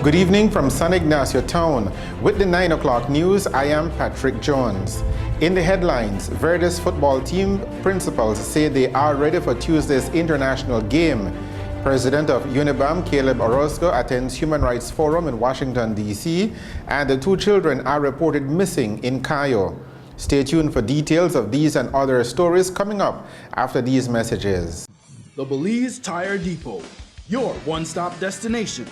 Good evening from San Ignacio Town. With the 9 o'clock news, I am Patrick Jones. In the headlines, Verdes football team principals say they are ready for Tuesday's international game. President of Unibam, Caleb Orozco, attends Human Rights Forum in Washington, D.C., and the 2 children are reported missing in Cayo. Stay tuned for details of these and other stories coming up after these messages. The Belize Tire Depot, your one-stop destination.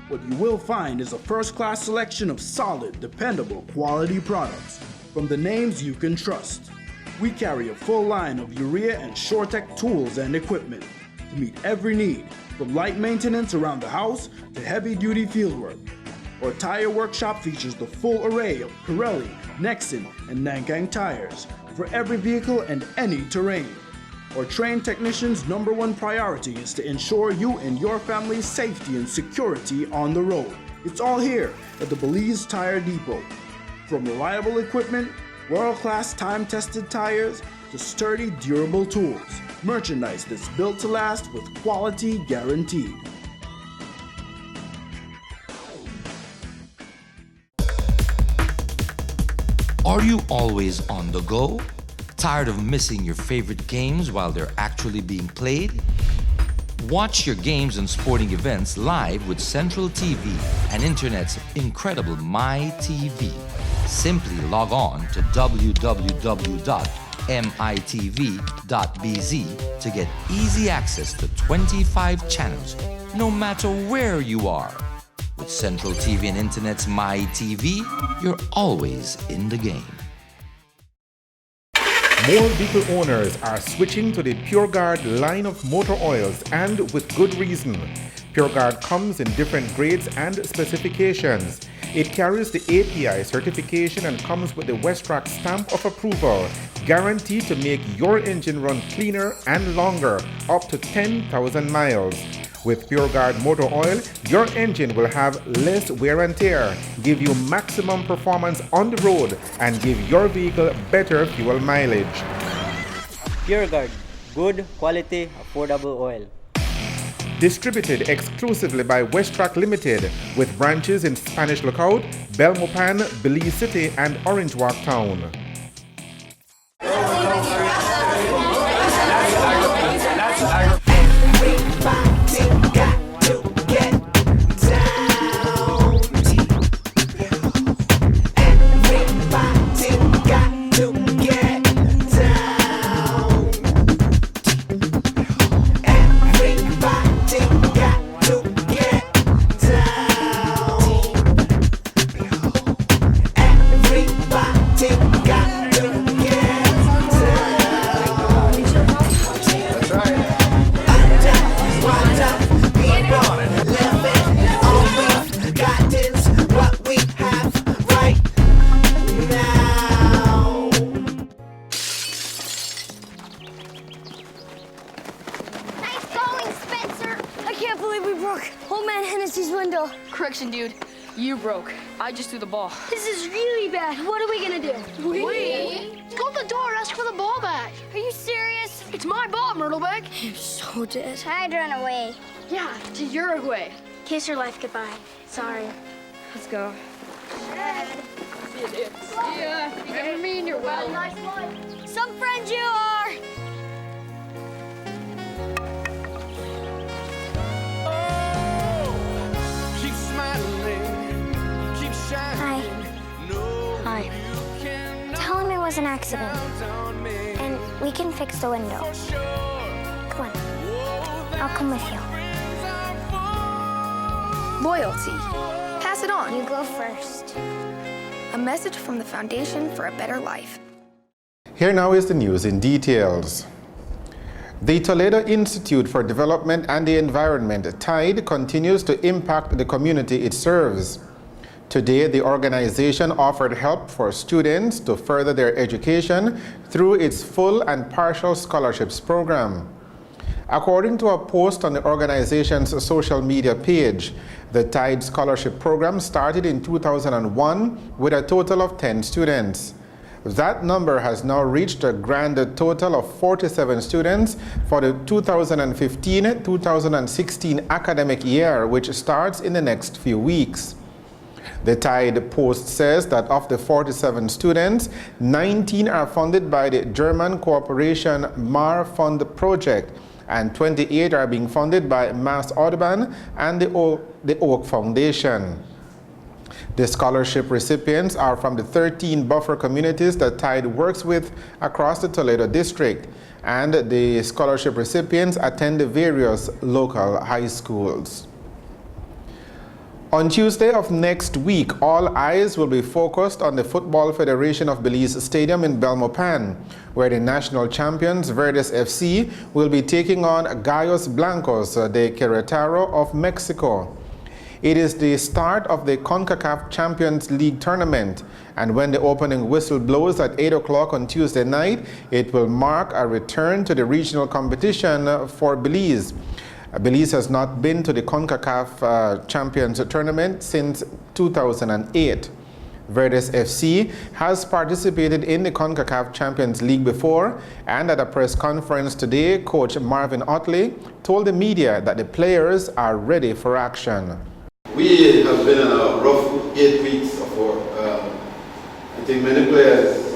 What you will find is a first-class selection of solid, dependable, quality products from the names you can trust. We carry a full line of urea and SureTech tools and equipment to meet every need, from light maintenance around the house to heavy-duty fieldwork. Our tire workshop features the full array of Pirelli, Nexen, and Nankang tires for every vehicle and any terrain. Our trained technicians' #1 priority is to ensure you and your family's safety and security on the road. It's all here at the Belize Tire Depot. From reliable equipment, world-class time-tested tires, to sturdy, durable tools. Merchandise that's built to last with quality guaranteed. Are you always on the go? Tired of missing your favorite games while they're actually being played? Watch your games and sporting events live with Central TV and Internet's incredible MyTV. Simply log on to www.mitv.bz to get easy access to 25 channels, no matter where you are. With Central TV and Internet's MyTV, you're always in the game. More vehicle owners are switching to the PureGuard line of motor oils, and with good reason. PureGuard comes in different grades and specifications. It carries the API certification and comes with the Westrac stamp of approval, guaranteed to make your engine run cleaner and longer, up to 10,000 miles. With PureGuard motor oil, your engine will have less wear and tear, give you maximum performance on the road, and give your vehicle better fuel mileage. PureGuard, good quality, affordable oil. Distributed exclusively by Westrac Limited, with branches in Spanish Lookout, Belmopan, Belize City, and Orange Walk Town. Correction, dude. You broke. I just threw the ball. This is really bad. What are we gonna do? We? Go to the door, ask for the ball back. Are you serious? It's my ball, Myrtleback. You're so dead. I'd run away. Yeah, to Uruguay. Kiss your life goodbye. Sorry. Let's go. See you, dude. See ya. Remember me and your well. Nice one. Some friends you are. Hi. Tell him it was an accident. And we can fix the window. Come on. I'll come with you. Loyalty. Pass it on. You go first. A message from the Foundation for a Better Life. Here now is the news in details. The Toledo Institute for Development and the Environment, TIDE, continues to impact the community it serves. Today, the organization offered help for students to further their education through its full and partial scholarships program. According to a post on the organization's social media page, the TIDE scholarship program started in 2001 with a total of 10 students. That number has now reached a grand total of 47 students for the 2015-2016 academic year, which starts in the next few weeks. The Tide Post says that of the 47 students, 19 are funded by the German cooperation MAR Fund project, and 28 are being funded by Mass Audubon and the Oak Foundation. The scholarship recipients are from the 13 buffer communities that Tide works with across the Toledo district, and the scholarship recipients attend the various local high schools. On Tuesday of next week, all eyes will be focused on the Football Federation of Belize Stadium in Belmopan, where the national champions Verdes FC will be taking on Gallos Blancos de Querétaro of Mexico. It is the start of the CONCACAF Champions League tournament, and when the opening whistle blows at 8 o'clock on Tuesday night, it will mark a return to the regional competition for Belize. Belize has not been to the CONCACAF Champions Tournament since 2008. Verdes FC has participated in the CONCACAF Champions League before, and at a press conference today, Coach Marvin Otley told the media that the players are ready for action. We have been in a rough 8 weeks of work. I think many players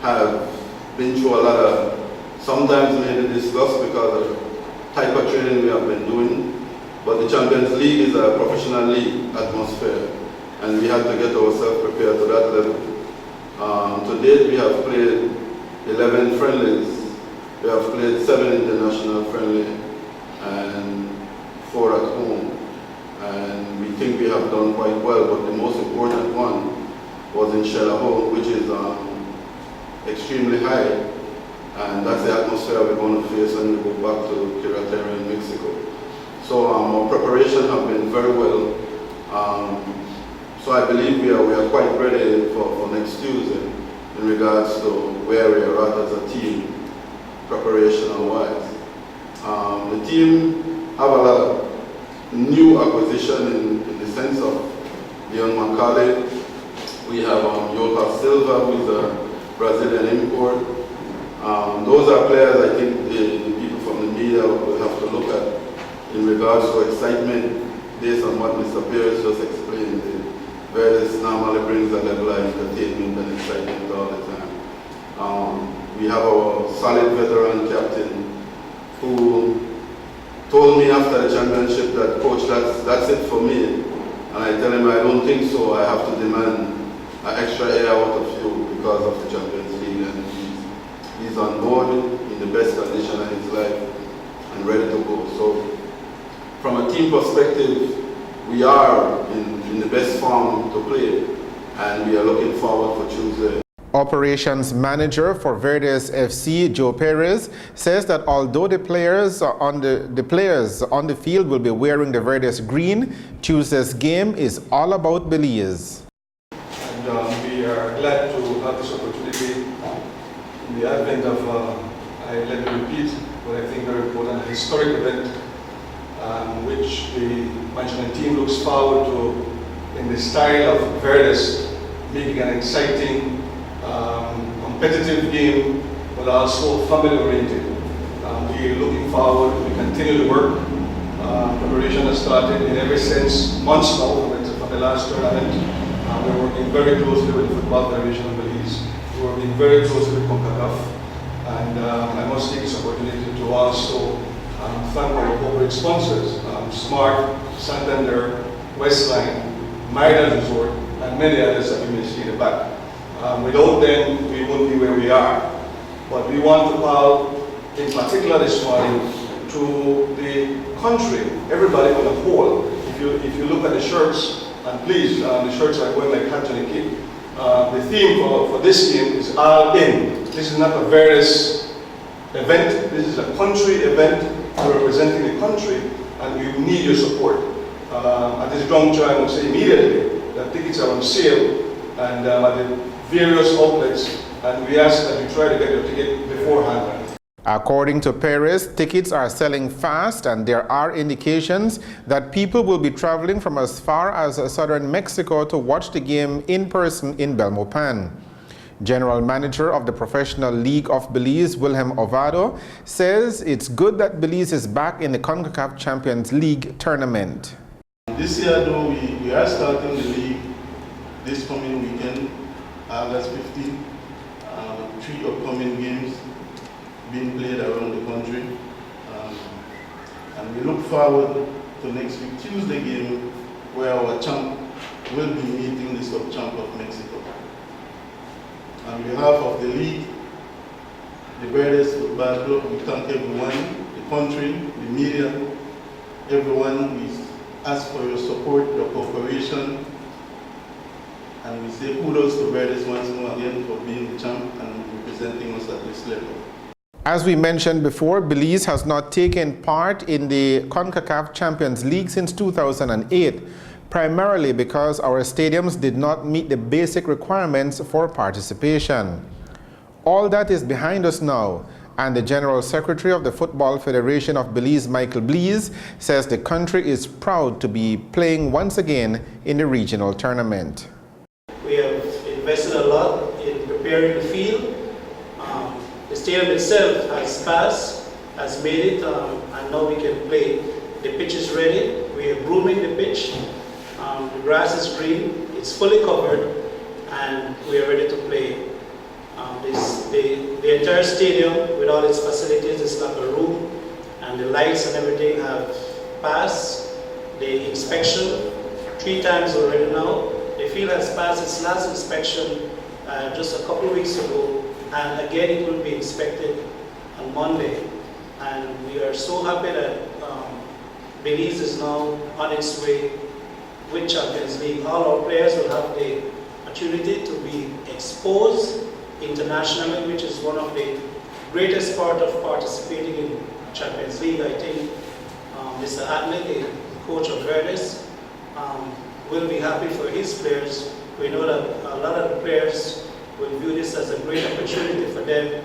have been through a lot of, sometimes maybe disgust because of the type of training we have been doing, but the Champions League is a professional league atmosphere, and we have to get ourselves prepared to that level. To date, we have played 11 friendlies. We have played 7 international friendly and 4 at home. And we think we have done quite well, but the most important one was in Shelaho, which is extremely high, and that's the atmosphere we're going to face when we go back to Querétaro in Mexico. So our preparation have been very well. So I believe we are quite ready for next Tuesday in regards to where we are at as a team, preparation-wise. The team have a lot of new acquisition in the sense of Leon Macaulay. We have Yoka Silva, who is a Brazilian import. Those are players I think the people from the media will have to look at in regards to excitement based on what Mr. Perez just explained. Verdes normally brings a level of entertainment and excitement all the time. We have our solid veteran captain who told me after the championship that, coach, that's it for me. And I tell him I don't think so. I have to demand an extra air out of you because of the Champions League. And he's on board in the best condition of his life and ready to go. So from a team perspective, we are in the best form to play, and we are looking forward for Tuesday. Operations manager for Verdes FC, Joe Perez, says that although the players on the field will be wearing the Verdes green, Tuesday's game is all about Belize. And we are glad to have this opportunity in the advent of, let me repeat, what I think very important, a historic event, which the management team looks forward to in the style of Verdes, making an exciting, competitive game, but also family-oriented. We are looking forward, we continue to work. Preparation has started in every sense, months now, from the last tournament. We're working very closely with the Football Federation of Belize. We're working very closely with CONCACAF. And I must take this opportunity to also thank our corporate sponsors, Smart, Santander, Westline, Maryland Resort, and many others that you may see in the back. Without them, we wouldn't be where we are. But we want to call, in particular this morning, to the country, everybody on the whole. If you look at the shirts, and please, the shirts are going like hat to the kid. The theme for this game is all in. This is not a Verdes event. This is a country event. We're representing the country, and we need your support. At this juncture, I will say immediately that tickets are on sale and at the various outlets, and we ask that you try to get your ticket beforehand. According to Perez, tickets are selling fast, and there are indications that people will be traveling from as far as southern Mexico to watch the game in person in Belmopan. General Manager of the Professional League of Belize, Wilhelm Ovado, says it's good that Belize is back in the CONCACAF Champions League tournament. This year, though, we are starting the league this coming weekend, August 15th, with 3 upcoming games being played around the country. And we look forward to next week, Tuesday game, where our champ will be meeting the sub-champ of Mexico. On behalf of the league, the Verdes Football Club, we thank everyone, the country, the media, everyone. We ask for your support, your cooperation, and we say kudos to Verdes once more again for being the champ and representing us at this level. As we mentioned before, Belize has not taken part in the CONCACAF Champions League since 2008, primarily because our stadiums did not meet the basic requirements for participation. All that is behind us now, and the General Secretary of the Football Federation of Belize, Michael Blees, says the country is proud to be playing once again in the regional tournament. We have invested a lot in preparing the field. The stadium itself has passed, has made it, and now we can play. The pitch is ready. We are grooming the pitch. The grass is green. It's fully covered, and we are ready to play. The entire stadium, with all its facilities, is like a room, and the lights and everything have passed the inspection 3 times already now. The field has passed its last inspection just a couple of weeks ago, and again it will be inspected on Monday. And we are so happy that Belize is now on its way with Champions League. All our players will have the opportunity to be exposed internationally, which is one of the greatest part of participating in Champions League. I think Mr. Atley, the coach of Verdes, will be happy for his players. We know that a lot of the players will view this as a great opportunity for them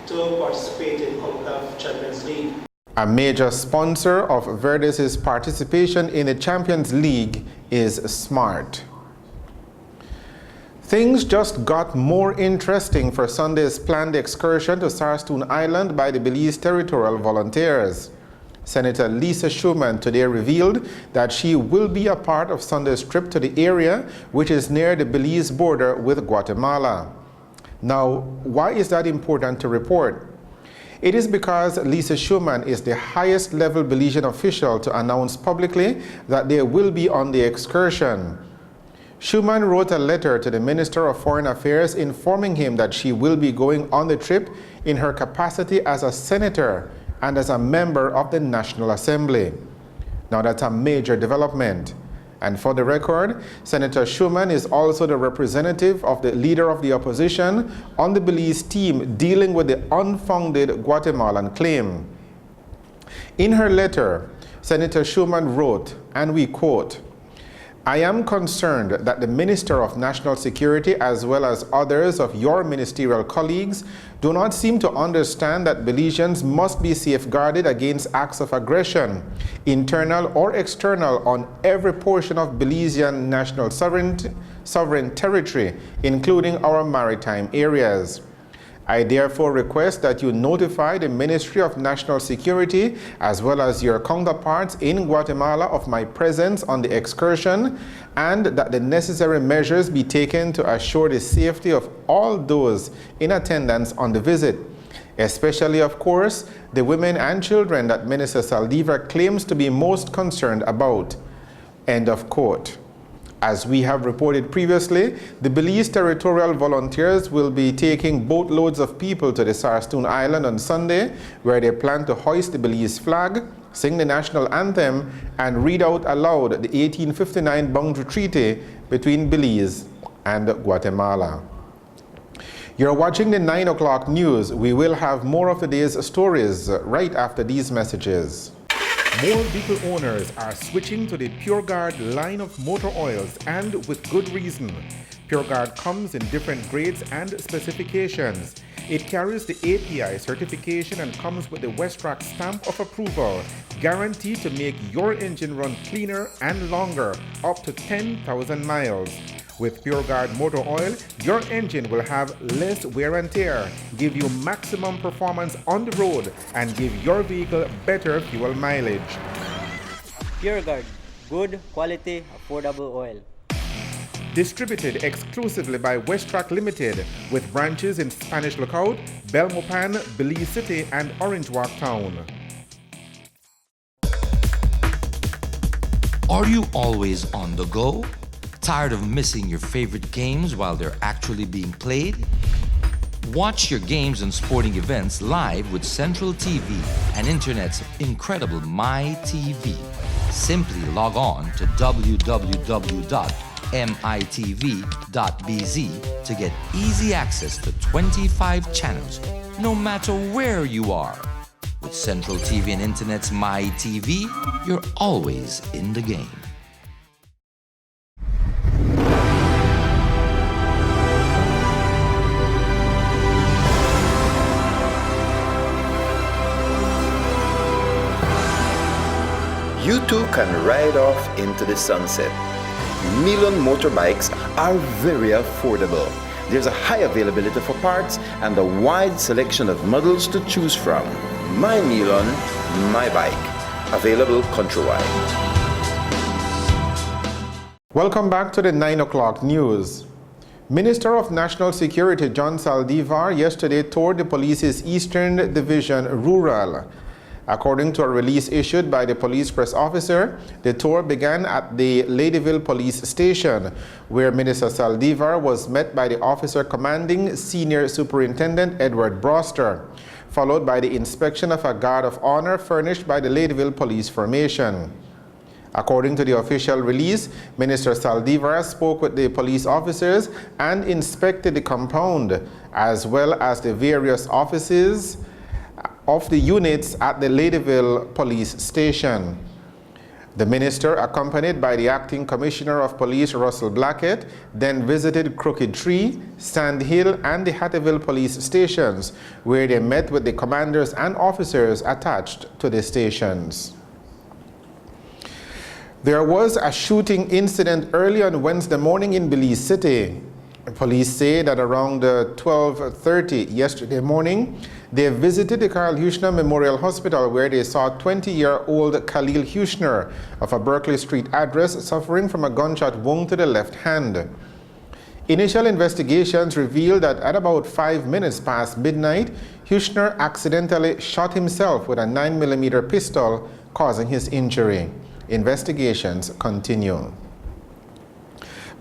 to participate in CONCACAF Champions League. A major sponsor of Verdes' participation in the Champions League is SMART. Things just got more interesting for Sunday's planned excursion to Sarstoon Island by the Belize Territorial Volunteers. Senator Lisa Schumann today revealed that she will be a part of Sunday's trip to the area, which is near the Belize border with Guatemala. Now, why is that important to report? It is because Lisa Schumann is the highest level Belizean official to announce publicly that they will be on the excursion. Schumann wrote a letter to the Minister of Foreign Affairs informing him that she will be going on the trip in her capacity as a senator and as a member of the National Assembly. Now that's a major development. And for the record, Senator Schumann is also the representative of the leader of the opposition on the Belize team dealing with the unfounded Guatemalan claim. In her letter, Senator Schumann wrote, and we quote, "I am concerned that the Minister of National Security as well as others of your ministerial colleagues do not seem to understand that Belizeans must be safeguarded against acts of aggression, internal or external, on every portion of Belizean national sovereign territory, including our maritime areas. I therefore request that you notify the Ministry of National Security as well as your counterparts in Guatemala of my presence on the excursion, and that the necessary measures be taken to assure the safety of all those in attendance on the visit, especially, of course, the women and children that Minister Saldivar claims to be most concerned about." End of quote. As we have reported previously, the Belize Territorial Volunteers will be taking boatloads of people to the Sarstoon Island on Sunday, where they plan to hoist the Belize flag, sing the national anthem, and read out aloud the 1859 boundary treaty between Belize and Guatemala. You're watching the 9 o'clock news. We will have more of the day's stories right after these messages. More vehicle owners are switching to the PureGuard line of motor oils, and with good reason. PureGuard comes in different grades and specifications. It carries the API certification and comes with the Westrac stamp of approval, guaranteed to make your engine run cleaner and longer, up to 10,000 miles. With PureGuard motor oil, your engine will have less wear and tear, give you maximum performance on the road, and give your vehicle better fuel mileage. PureGuard, good quality, affordable oil. Distributed exclusively by Westrac Limited, with branches in Spanish Lookout, Belmopan, Belize City, and Orange Walk Town. Are you always on the go? Tired of missing your favorite games while they're actually being played? Watch your games and sporting events live with Central TV and Internet's incredible MyTV. Simply log on to www.mitv.bz to get easy access to 25 channels, no matter where you are. With Central TV and Internet's MyTV, you're always in the game. You too can ride off into the sunset. Milon motorbikes are very affordable. There's a high availability for parts and a wide selection of models to choose from. My Milon, my bike. Available countrywide. Welcome back to the 9 o'clock news. Minister of National Security John Saldivar yesterday toured the police's Eastern Division Rural. According to a release issued by the police press officer, the tour began at the Ladyville Police Station, where Minister Saldivar was met by the officer commanding Senior Superintendent Edward Broster, followed by the inspection of a guard of honor furnished by the Ladyville Police Formation. According to the official release, Minister Saldivar spoke with the police officers and inspected the compound, as well as the various offices of the units at the Ladyville Police Station. The minister, accompanied by the Acting Commissioner of Police Russell Blackett, then visited Crooked Tree, Sand Hill, and the Hattieville Police stations, where they met with the commanders and officers attached to the stations. There was a shooting incident early on Wednesday morning in Belize City. Police say that around 12:30 yesterday morning, they visited the Carl Huchner Memorial Hospital, where they saw 20-year-old Khalil Huchner of a Berkeley Street address suffering from a gunshot wound to the left hand. Initial investigations revealed that at about 5 minutes past midnight, Huchner accidentally shot himself with a 9mm pistol, causing his injury. Investigations continue.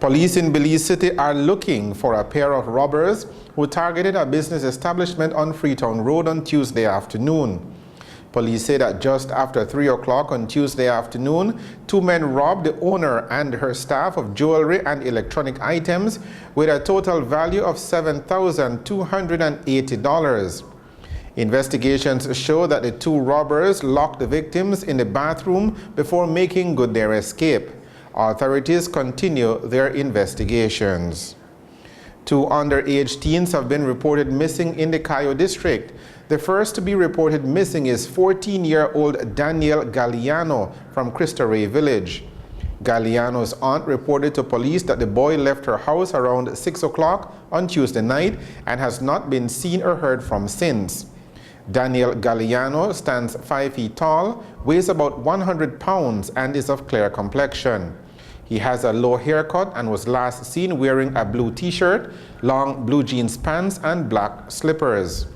Police in Belize City are looking for a pair of robbers who targeted a business establishment on Freetown Road on Tuesday afternoon. Police say that just after 3 o'clock on Tuesday afternoon, two men robbed the owner and her staff of jewelry and electronic items with a total value of $7,280. Investigations show that the two robbers locked the victims in the bathroom before making good their escape. Authorities continue their investigations. Two underage teens have been reported missing in the Cayo district. The first to be reported missing is 14-year-old Daniel Galliano from Cristo Rey Village. Galliano's aunt reported to police that the boy left her house around 6 o'clock on Tuesday night and has not been seen or heard from since. Daniel Galliano stands 5 feet tall, weighs about 100 pounds, and is of clear complexion. He has a low haircut and was last seen wearing a blue t-shirt, long blue jeans pants, and black slippers.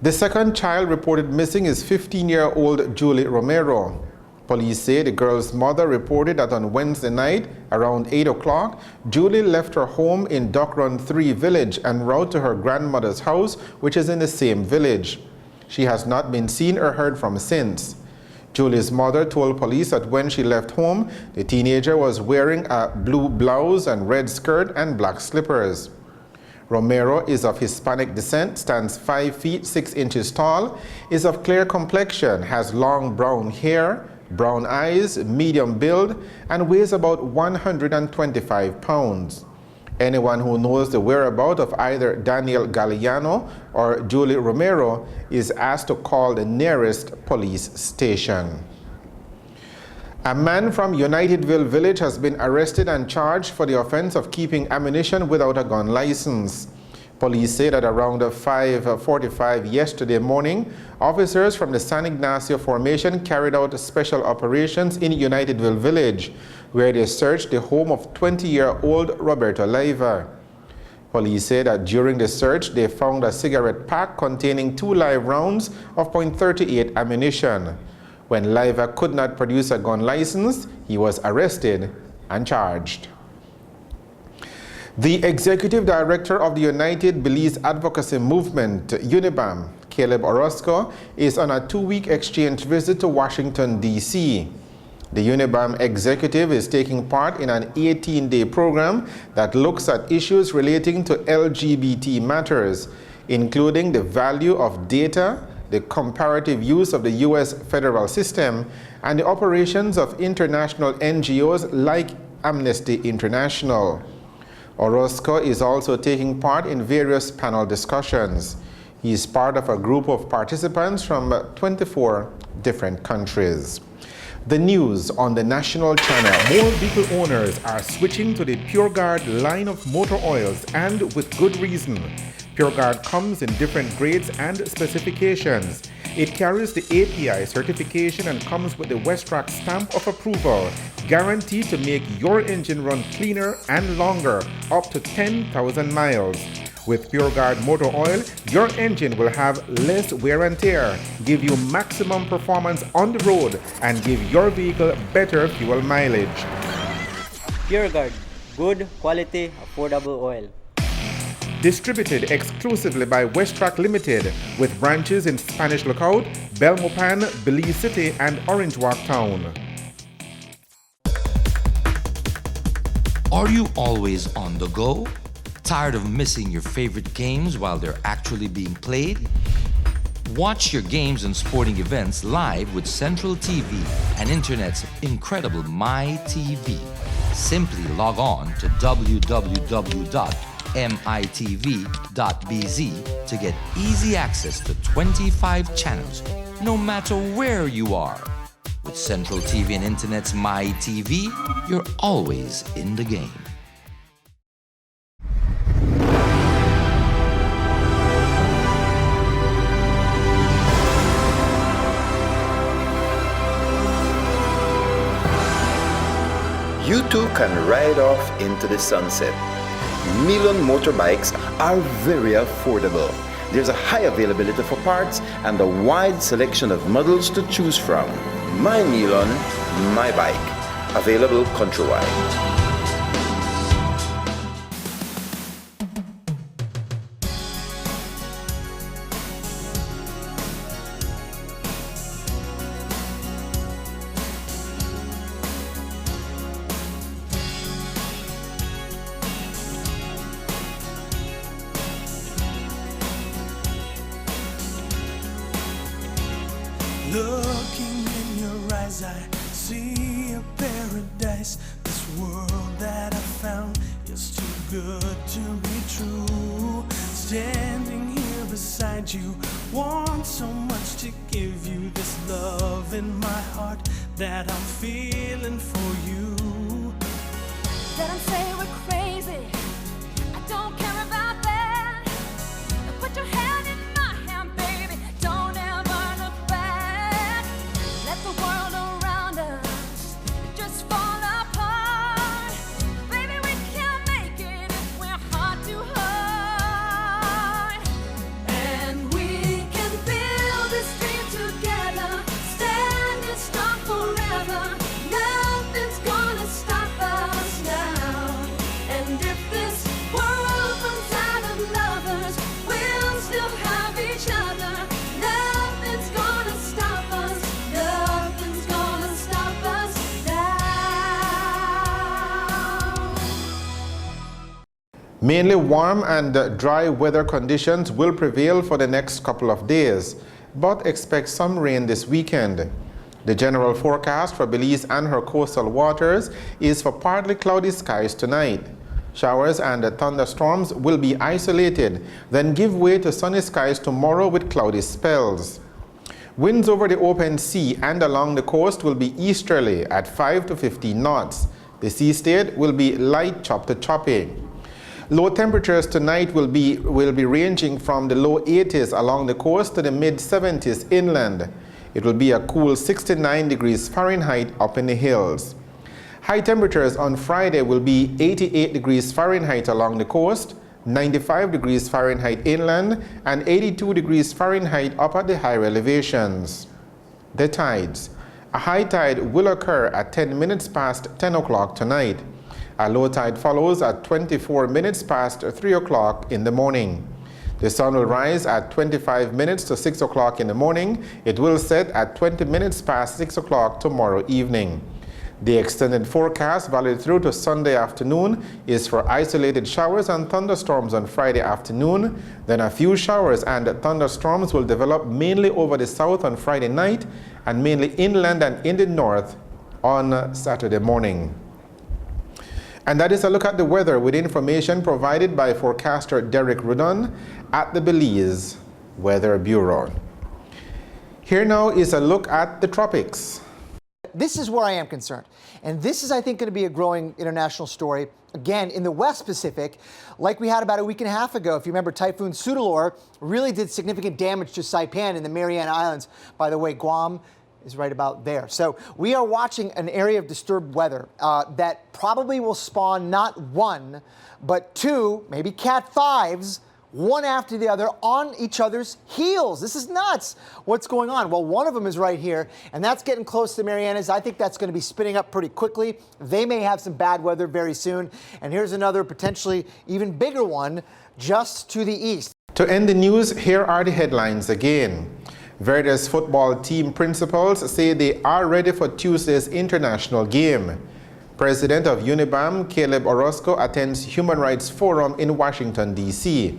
The second child reported missing is 15-year-old Julie Romero. Police say the girl's mother reported that on Wednesday night, around 8 o'clock, Julie left her home in Duck Run 3 village en route to her grandmother's house, which is in the same village. She has not been seen or heard from since. Julie's mother told police that when she left home, the teenager was wearing a blue blouse and red skirt and black slippers. Romero is of Hispanic descent, stands 5 feet 6 inches tall, is of clear complexion, has long brown hair, brown eyes, medium build, and weighs about 125 pounds. Anyone who knows the whereabouts of either Daniel Galliano or Julie Romero is asked to call the nearest police station. A man from Unitedville Village has been arrested and charged for the offense of keeping ammunition without a gun license. Police say that around 5:45 yesterday morning, officers from the San Ignacio Formation carried out special operations in Unitedville Village, where they searched the home of 20-year-old Roberto Leiva. Police say that during the search, they found a cigarette pack containing 2 live rounds of .38 ammunition. When Leiva could not produce a gun license, he was arrested and charged. The executive director of the United Belize Advocacy Movement, UNIBAM, Caleb Orozco, is on a 2-week exchange visit to Washington, D.C. The UNIBAM executive is taking part in an 18-day program that looks at issues relating to LGBT matters, including the value of data, the comparative use of the U.S. federal system, and the operations of international NGOs like Amnesty International. Orozco is also taking part in various panel discussions. He is part of a group of participants from 24 different countries. The news on the national channel. More vehicle owners are switching to the PureGuard line of motor oils, and with good reason. PureGuard comes in different grades and specifications. It carries the API certification and comes with the Westrac stamp of approval, guaranteed to make your engine run cleaner and longer, up to 10,000 miles. With PureGuard motor oil, your engine will have less wear and tear, give you maximum performance on the road, and give your vehicle better fuel mileage. PureGuard, good quality, affordable oil. Distributed exclusively by Westrac Limited, with branches in Spanish Lookout, Belmopan, Belize City, and Orange Walk Town. Are you always on the go? Tired of missing your favorite games while they're actually being played? Watch your games and sporting events live with Central TV and Internet's incredible MyTV. Simply log on to www.mitv.bz to get easy access to 25 channels, no matter where you are. With Central TV and Internet's MyTV, you're always in the game. You too can ride off into the sunset. Milon motorbikes are very affordable. There's a high availability for parts and a wide selection of models to choose from. My Milon, my bike. Available countrywide. Looking in your eyes, I see a paradise. This world that I found is too good to be true. Standing here beside you, want so much to give you this love in my heart that I'm feeling for you. Let them say we're crazy, I don't care about that. Put your hand in my hand, baby, don't ever look back. Let the world around us just fall apart. Baby, we can make it if we're heart to heart. And we can build this dream together, standing strong forever. Nothing's gonna stop us now. And if this world runs out of lovers, we'll still have each other. Nothing's gonna stop us. Nothing's gonna stop us now. Mainly warm and dry weather conditions will prevail for the next couple of days, but expect some rain this weekend. The general forecast for Belize and her coastal waters is for partly cloudy skies tonight. Showers and thunderstorms will be isolated, then give way to sunny skies tomorrow with cloudy spells. Winds over the open sea and along the coast will be easterly at 5 to 15 knots. The sea state will be light chop to choppy. Low temperatures tonight will be ranging from the low 80s along the coast to the mid 70s inland. It will be a cool 69 degrees Fahrenheit up in the hills. High temperatures on Friday will be 88 degrees Fahrenheit along the coast, 95 degrees Fahrenheit inland, and 82 degrees Fahrenheit up at the higher elevations. The tides. A high tide will occur at 10 minutes past 10 o'clock tonight. A low tide follows at 24 minutes past 3 o'clock in the morning. The sun will rise at 25 minutes to 6 o'clock in the morning. It will set at 20 minutes past 6 o'clock tomorrow evening. The extended forecast, valid through to Sunday afternoon, is for isolated showers and thunderstorms on Friday afternoon. Then a few showers and thunderstorms will develop mainly over the south on Friday night and mainly inland and in the north on Saturday morning. And that is a look at the weather with information provided by forecaster Derek Rudon at the Belize Weather Bureau. Here now is a look at the tropics. This is where I am concerned. And this is, I think, going to be a growing international story. Again, in the West Pacific, like we had about a week and a half ago. If you remember, Typhoon Soudelor really did significant damage to Saipan in the Mariana Islands. By the way, Guam is right about there. So we are watching an area of disturbed weather that probably will spawn not one, but two, maybe Cat 5s, one after the other on each other's heels. This is nuts. What's going on? Well, one of them is right here, and that's getting close to the Marianas. I think that's going to be spinning up pretty quickly. They may have some bad weather very soon. And here's another potentially even bigger one just to the east. To end the news, here are the headlines again. Verdes football team principals say they are ready for Tuesday's international game. President of Unibam, Caleb Orozco, attends Human Rights Forum in Washington, D.C.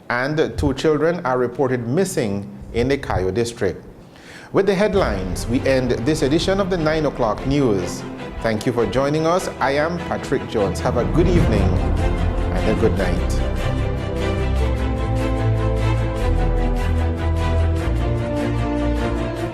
And 2 children are reported missing in the Cayo district. With the headlines, we end this edition of the 9 o'clock news. Thank you for joining us. I am Patrick Jones. Have a good evening and a good night.